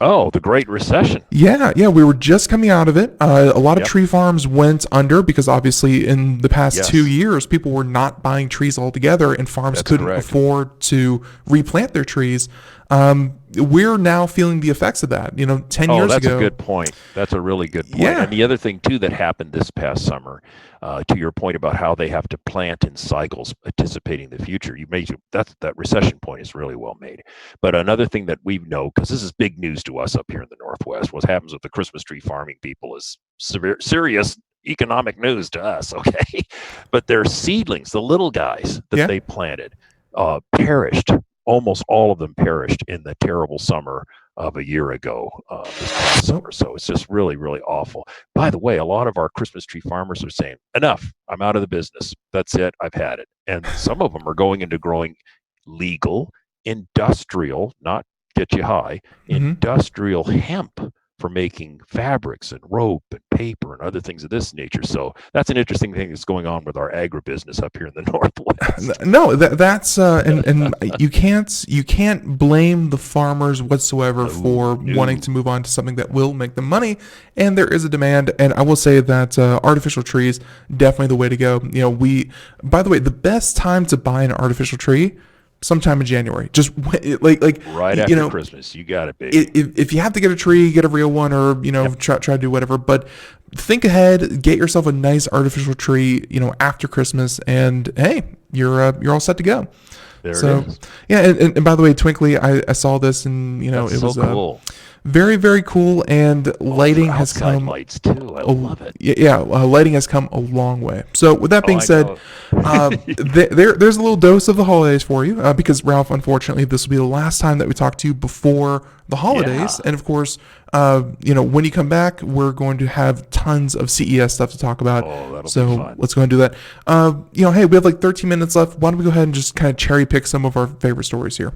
Oh, the Great Recession. Yeah, we were just coming out of it. A lot of tree farms went under because obviously in the past 2 years, people were not buying trees altogether, and farms couldn't afford to replant their trees we're now feeling the effects of that. 10 Oh, years that's a ago. good point. That's a really good point. Yeah. And the other thing too that happened this past summer, to your point about how they have to plant in cycles, anticipating the future. That recession point is really well made. But another thing that we know, because this is big news to us up here in the Northwest, what happens with the Christmas tree farming people is serious economic news to us. Okay, but their seedlings, the little guys that Yeah. they planted, perished. Almost all of them perished in the terrible summer of a year ago, this past summer. So it's just really, really awful. By the way, a lot of our Christmas tree farmers are saying, enough, I'm out of the business. That's it, I've had it. And some of them are going into growing legal, industrial, not get you high, Mm-hmm. industrial hemp for making fabrics and rope and paper and other things of this nature. So that's an interesting thing that's going on with our agribusiness up here in the Northwest. No, that's and you can't blame the farmers whatsoever for wanting to move on to something that will make them money. And there is a demand, and I will say that artificial trees definitely the way to go. By the way, the best time to buy an artificial tree, sometime in January. Just like right after Christmas, you got it, baby. If you have to get a tree, get a real one, or try to do whatever. But think ahead, get yourself a nice artificial tree, after Christmas, and hey, you're all set to go. There it is. Yeah, and by the way, Twinkly, I saw this, and That's it was so cool. Very, very cool, and lighting has come. Lights too. I love it. Yeah, lighting has come a long way. So with that being said, there's a little dose of the holidays for you, because Ralph, unfortunately, this will be the last time that we talk to you before the holidays, and of course, when you come back, we're going to have tons of CES stuff to talk about. Oh, that'll so be fun. Let's go and do that. Hey, we have like 13 minutes left. Why don't we go ahead and just kind of cherry pick some of our favorite stories here?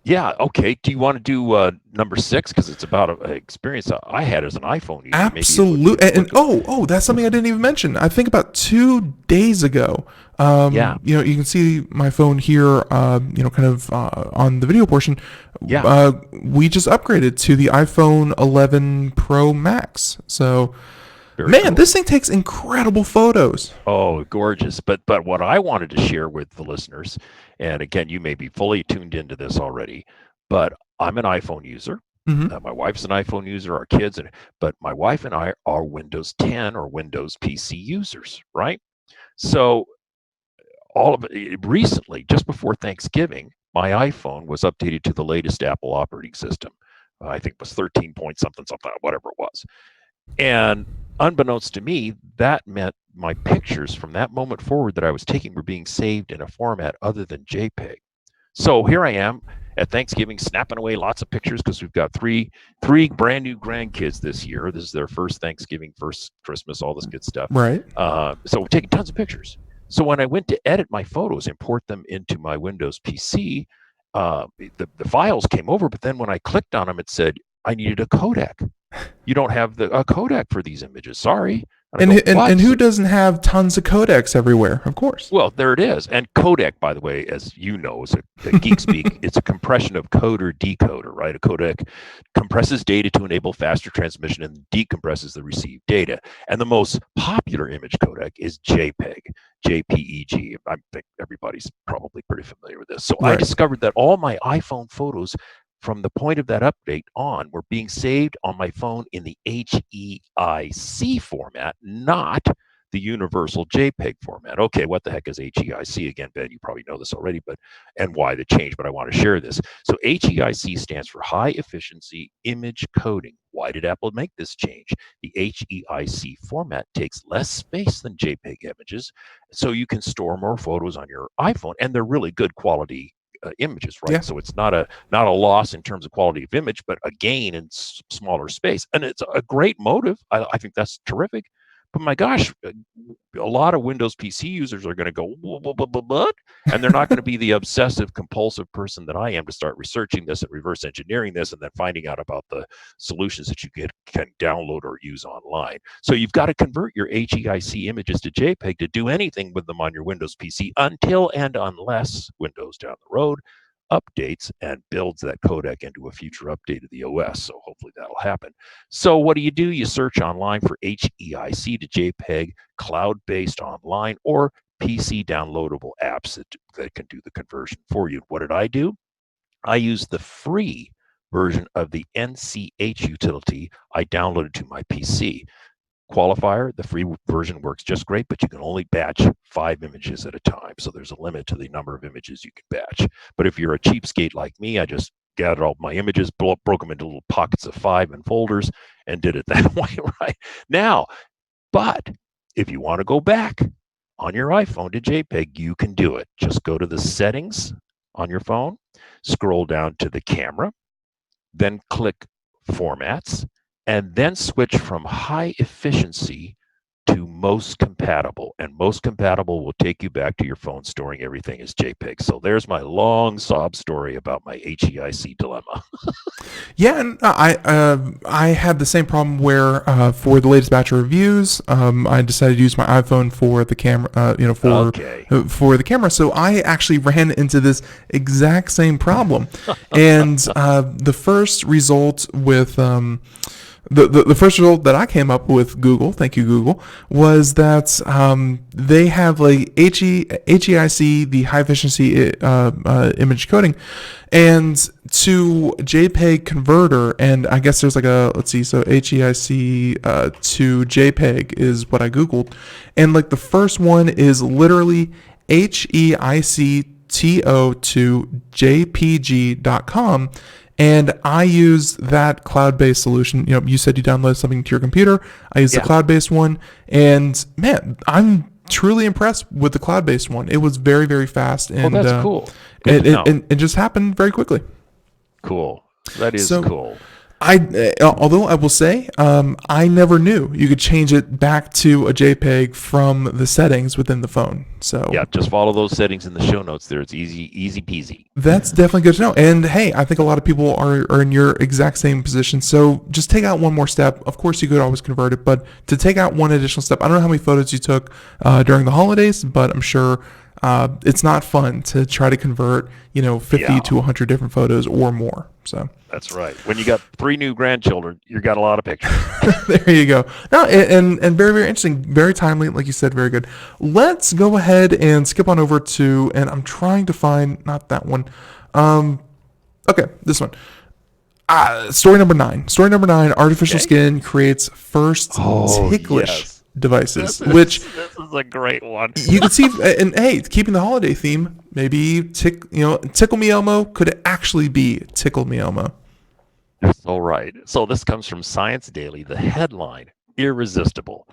Yeah. Okay. Do you want to do number 6 because it's about an experience I had as an iPhone user? Absolutely. And that's something I didn't even mention. I think about 2 days ago. You can see my phone here. Kind of on the video portion. Yeah. We just upgraded to the iPhone 11 Pro Max. So. Very cool. This thing takes incredible photos. Oh, gorgeous. But what I wanted to share with the listeners, and again, you may be fully tuned into this already, but I'm an iPhone user. Mm-hmm. My wife's an iPhone user, our kids, but my wife and I are Windows 10 or Windows PC users, right? So all of it recently, just before Thanksgiving, my iPhone was updated to the latest Apple operating system. I think it was 13 point something, whatever it was. And unbeknownst to me, that meant my pictures from that moment forward that I was taking were being saved in a format other than JPEG. So here I am at Thanksgiving, snapping away lots of pictures because we've got three brand new grandkids this year. This is their first Thanksgiving, first Christmas, all this good stuff. Right. So we're taking tons of pictures. So when I went to edit my photos, import them into my Windows PC, the files came over, but then when I clicked on them, it said I needed a codec. You don't have a codec for these images. Sorry. And who doesn't have tons of codecs everywhere? Of course. Well, there it is. And codec, by the way, as you know, is a geek speak. It's a compression of coder decoder, right? A codec compresses data to enable faster transmission and decompresses the received data. And the most popular image codec is JPEG, JPEG. I think everybody's probably pretty familiar with this. So right. I discovered that all my iPhone photos from the point of that update on were being saved on my phone in the HEIC format, not the universal JPEG format. Okay, what the heck is HEIC? Again, Ben, you probably know this already, and why the change, but I want to share this. So HEIC stands for High Efficiency Image Coding. Why did Apple make this change? The HEIC format takes less space than JPEG images, so you can store more photos on your iPhone, and they're really good quality images, right? Yeah. So it's not a loss in terms of quality of image, but a gain in smaller space. And it's a great motive. I think that's terrific. But my gosh, a lot of Windows PC users are going to go, what? And they're not going to be the obsessive, compulsive person that I am to start researching this and reverse engineering this and then finding out about the solutions that you can download or use online. So you've got to convert your HEIC images to JPEG to do anything with them on your Windows PC until and unless Windows down the road updates and builds that codec into a future update of the OS. So hopefully that'll happen. So what do? You search online for HEIC to JPEG, cloud-based online, or PC downloadable apps that can do the conversion for you. What did I do? I use the free version of the NCH utility I downloaded to my PC. Qualifier, the free version works just great, but you can only batch 5 images at a time. So there's a limit to the number of images you can batch. But if you're a cheapskate like me, I just gathered all my images, broke them into little pockets of 5 and folders, and did it that way right now. But if you want to go back on your iPhone to JPEG, you can do it. Just go to the settings on your phone, scroll down to the camera, then click formats, and then switch from high efficiency to most compatible. And most compatible will take you back to your phone storing everything as JPEG. So there's my long sob story about my HEIC dilemma. Yeah, and I had the same problem where for the latest batch of reviews, I decided to use my iPhone for the camera. For the camera, so I actually ran into this exact same problem, and the first result with the first result that I came up with Google, thank you Google, was that they have like HEIC, the high efficiency image coding, and to JPEG converter, and I guess there's like a, let's see, so HEIC to JPEG is what I Googled, and like the first one is literally HEIC to jpg.com. And I use that cloud-based solution. You know, you said you downloaded something to your computer. I use the cloud-based one, and man, I'm truly impressed with the cloud-based one. It was very, very fast, and that's cool. It just happened very quickly. Cool. That is cool. Although I will say, I never knew you could change it back to a JPEG from the settings within the phone. So yeah, just follow those settings in the show notes there. It's easy peasy. That's definitely good to know. And hey, I think a lot of people are in your exact same position. So just take out one more step. Of course, you could always convert it, but to take out one additional step, I don't know how many photos you took during the holidays, but I'm sure it's not fun to try to convert, 50 to 100 different photos or more. So that's right. When you got 3 new grandchildren, you got a lot of pictures. There you go. No, and very, very interesting, very timely, like you said, very good. Let's go ahead and skip on over to, and I'm trying to find, not that one. Okay, this one. Story number 9. Story number 9, artificial skin creates first ticklish devices, which this is a great one. You can see, and hey, keeping the holiday theme, maybe Tickle Me Elmo could actually be Tickle Me Elmo. So right. So this comes from Science Daily. The headline: irresistible.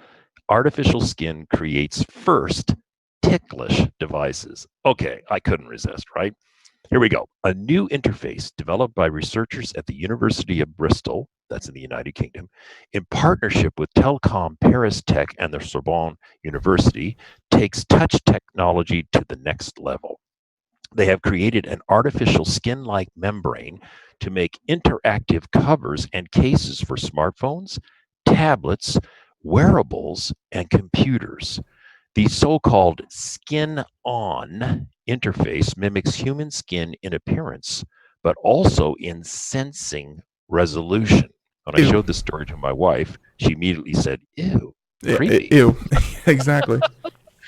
Artificial skin creates first ticklish devices. Okay, I couldn't resist, right? Here we go. A new interface developed by researchers at the University of Bristol, that's in the United Kingdom, in partnership with Telecom Paris Tech and the Sorbonne University, takes touch technology to the next level. They have created an artificial skin-like membrane to make interactive covers and cases for smartphones, tablets, wearables, and computers. The so-called skin-on interface mimics human skin in appearance, but also in sensing resolution. When I showed this story to my wife, she immediately said, "Ew, creepy." Ew, exactly.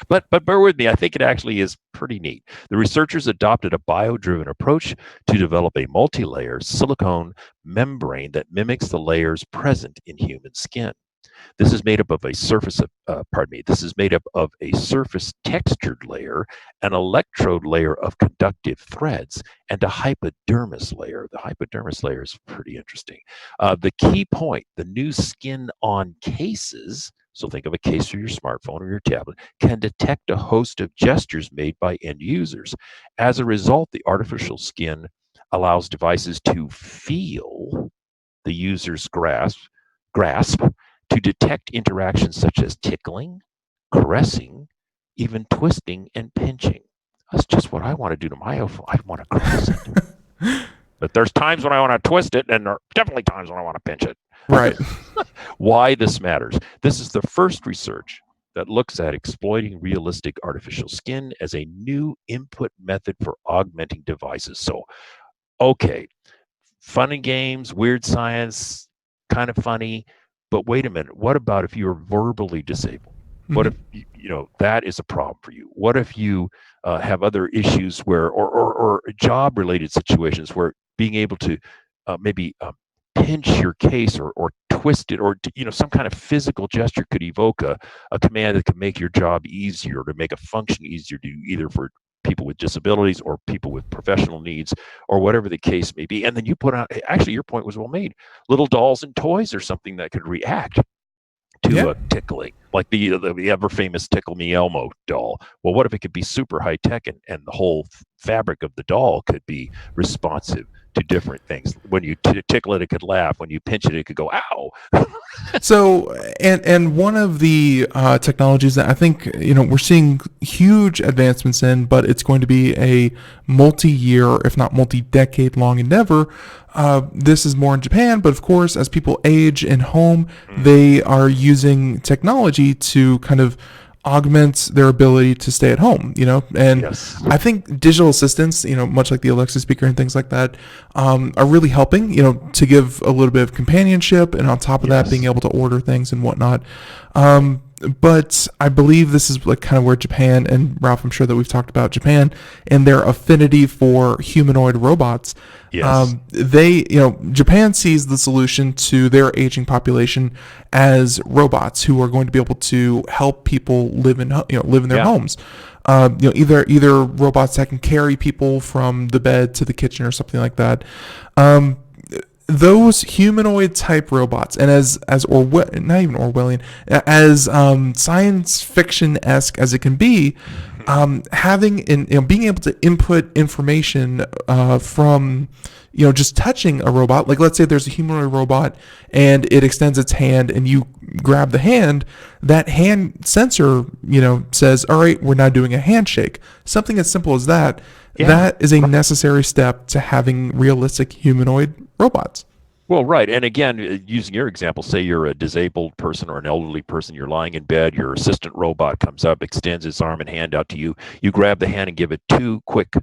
But bear with me, I think it actually is pretty neat. The researchers adopted a bio-driven approach to develop a multi-layer silicone membrane that mimics the layers present in human skin. This is made up of a surface textured layer, an electrode layer of conductive threads, and a hypodermis layer. The hypodermis layer is pretty interesting. The key point: the new skin-on cases, so think of a case for your smartphone or your tablet, can detect a host of gestures made by end users. As a result, the artificial skin allows devices to feel the user's grasp to detect interactions such as tickling, caressing, even twisting and pinching. That's just what I want to do to my iPhone. I want to caress it. But there's times when I want to twist it, and there are definitely times when I want to pinch it. Right. Why this matters. This is the first research that looks at exploiting realistic artificial skin as a new input method for augmenting devices. So, okay, fun and games, weird science, kind of funny. But wait a minute, what about if you're verbally disabled? What if that is a problem for you? What if you have other issues where, or job related situations where being able to maybe pinch your case or twist it, or some kind of physical gesture could evoke a command that could make your job easier, to make a function easier to either for people with disabilities or people with professional needs, or whatever the case may be. And then you put out, actually your point was well made, little dolls and toys or something that could react to Yeah. tickling, like the ever famous Tickle Me Elmo doll. Well, what if it could be super high tech, and the whole fabric of the doll could be responsive to different things? When you tickle it, it could laugh. When you pinch it, it could go ow. So, and one of the technologies that I think we're seeing huge advancements in, but it's going to be a multi-year, if not multi-decade long endeavor. This is more in Japan, but of course, as people age in home, they are using technology to kind of augment their ability to stay at home, and Yes. I think digital assistants, much like the Alexa speaker and things like that, are really helping, to give a little bit of companionship, and on top of that, Yes. being able to order things and whatnot. But I believe this is like kind of where Japan, and Ralph, I'm sure that we've talked about Japan and their affinity for humanoid robots. Yes. Japan sees the solution to their aging population as robots who are going to be able to help people live in their Yeah. homes. Either robots that can carry people from the bed to the kitchen or something like that. Those humanoid type robots, and as not even Orwellian, as science fiction-esque as it can be, having being able to input information from just touching a robot. Like, let's say there's a humanoid robot and it extends its hand and you grab the hand, that hand sensor says, all right, we're now doing a handshake. Something as simple as that. Yeah. That is a necessary step to having realistic humanoid robots. Well, right. And again, using your example, say you're a disabled person or an elderly person, you're lying in bed, your assistant robot comes up, extends its arm and hand out to you. You grab the hand and give it 2 quick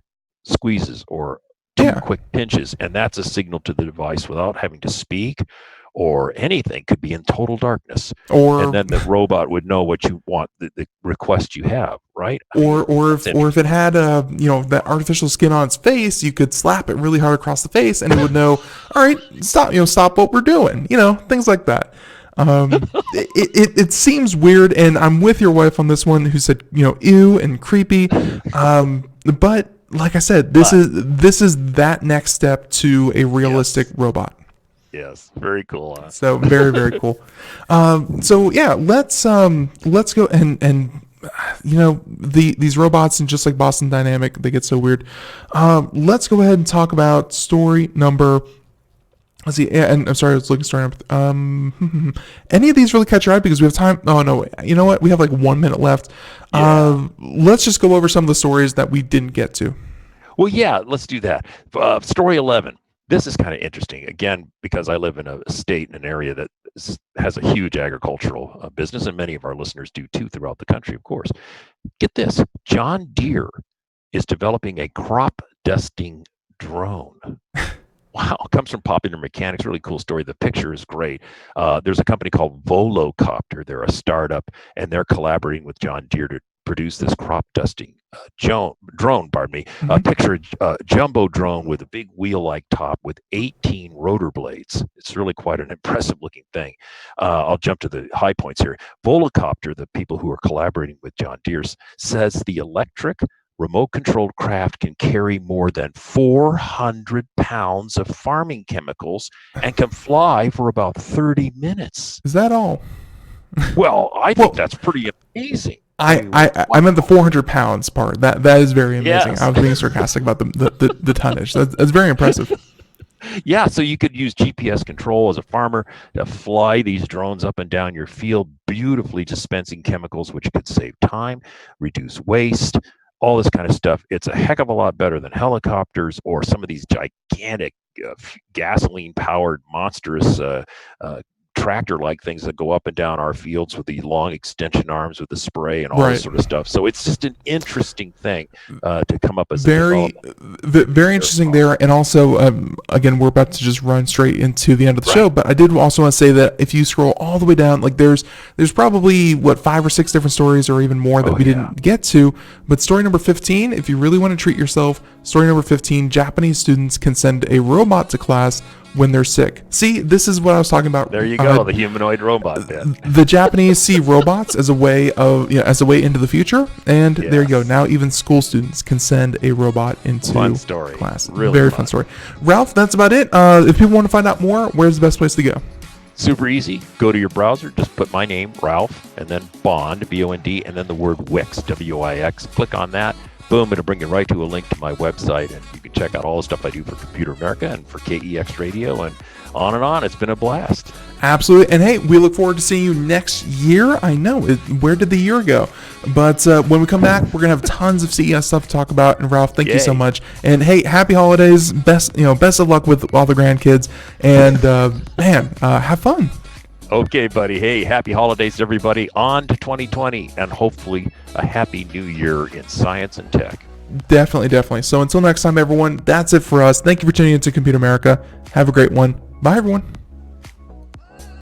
squeezes or 2 quick pinches, and that's a signal to the device without having to speak or anything. Could be in total darkness, and then the robot would know what you want, the request you have, right? Or if it had that artificial skin on its face, you could slap it really hard across the face and it would know, all right, stop what we're doing, things like that. It seems weird, and I'm with your wife on this one, who said ew and creepy, but like I said, this is that next step to a realistic robot. Yes, very cool. So very, very cool. So yeah, let's go and these robots, and just like Boston Dynamic, they get so weird. Let's go ahead and talk about story number. Let's see. And I'm sorry, I was looking story number. Any of these really catch your eye? Because we have time. Oh no, you know what? We have like 1 minute left. Yeah. Let's just go over some of the stories that we didn't get to. Well, yeah, let's do that. Story 11. This is kind of interesting, again, because I live in a state, in an area that has a huge agricultural business, and many of our listeners do too throughout the country, of course. Get this, John Deere is developing a crop dusting drone. Wow, it comes from Popular Mechanics. Really cool story. The picture is great. There's a company called Volocopter. They're a startup, and they're collaborating with John Deere to produce this crop dusting drone. Picture a jumbo drone with a big wheel-like top with 18 rotor blades. It's really quite an impressive looking thing. I'll jump to the high points here. Volocopter, the people who are collaborating with John Deere, says the electric remote-controlled craft can carry more than 400 pounds of farming chemicals and can fly for about 30 minutes. Is that all? Well, I think that's pretty amazing. I meant the 400 pounds part. That is very amazing. Yes. I was being sarcastic about the tonnage. That's very impressive. Yeah, so you could use GPS control as a farmer to fly these drones up and down your field, beautifully dispensing chemicals, which could save time, reduce waste, all this kind of stuff. It's a heck of a lot better than helicopters or some of these gigantic gasoline-powered monstrous tractor-like things that go up and down our fields with the long extension arms with the spray and all this sort of stuff. So it's just an interesting thing to come up as very interesting there. And also, again, we're about to just run straight into the end of the show, but I did also want to say that if you scroll all the way down, like there's probably 5 or 6 different stories or even more that we didn't get to. But story number 15, if you really want to treat yourself, story number 15, Japanese students can send a robot to class when they're sick. See, this is what I was talking about. There you go, the humanoid robot bit. The Japanese see robots as a way into the future, and there you go. Now even school students can send a robot into class. Really very fun story. Ralph, that's about it. If people want to find out more, where's the best place to go? Super easy. Go to your browser, just put my name, Ralph, and then Bond, B-O-N-D, and then the word Wix, W-I-X. Click on that. Boom, it'll bring you right to a link to my website, and you can check out all the stuff I do for Computer America and for KEX Radio, and on and on. It's been a blast. Absolutely. And hey, we look forward to seeing you next year. I know, where did the year go? But when we come back, we're going to have tons of CES stuff to talk about. And Ralph, thank you so much. And hey, happy holidays. Best of luck with all the grandkids. And have fun. Okay, buddy. Hey, happy holidays, everybody. On to 2020, and hopefully a happy new year in science and tech. Definitely. So until next time, everyone, that's it for us. Thank you for tuning into Computer America. Have a great one. Bye, everyone.